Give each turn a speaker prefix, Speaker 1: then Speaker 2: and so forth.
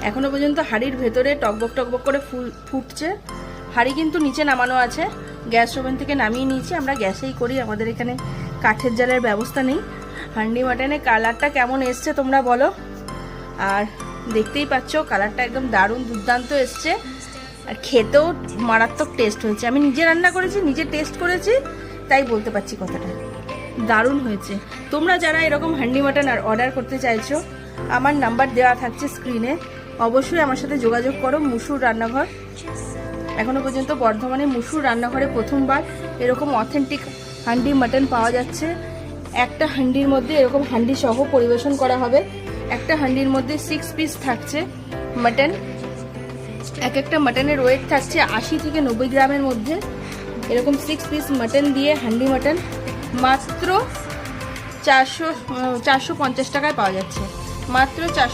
Speaker 1: এখনো পর্যন্ত হাঁড়ির ভেতরে টকবক টকবক করে ফুটছে। হাঁড়ি কিন্তু নিচে নামানো আছে, গ্যাস ওভেন থেকে নামিয়ে নিয়েছি। আমরা গ্যাসেই করি, আমাদের এখানে কাঠের জালের ব্যবস্থা নেই। হান্ডি মাটনের কালারটা কেমন এসছে তোমরা বলো। আর দেখতেই পাচ্ছ কালারটা একদম দারুণ দুর্দান্ত এসছে, আর খেতেও মারাত্মক টেস্ট হয়েছে। আমি নিজে রান্না করেছি, নিজে টেস্ট করেছি, তাই বলতে পারছি কথাটা দারুণ হয়েছে। তোমরা যারা এরকম হান্ডি মাটন আর অর্ডার করতে চাইছো, আমার নাম্বার দেওয়া থাকছে স্ক্রিনে, অবশ্যই আমার সাথে যোগাযোগ করো। মুসুর রান্নাঘর, এখনো পর্যন্ত বর্ধমানে মুসুর রান্নাঘরে প্রথমবার এরকম অথেন্টিক হান্ডি মাটন পাওয়া যাচ্ছে। একটা হান্ডির মধ্যে এরকম হান্ডি সহ পরিবেশন করা হবে। একটা হান্ডির মধ্যে 6 পিস থাকছে মাটন। একটা মাটনের ওয়েট থাকছে 80 থেকে 90 গ্রামের মধ্যে। এরকম 6 পিস মাটন দিয়ে হান্ডি মাটন মাত্র 450 টাকায় পাওয়া যাচ্ছে, মাত্র 450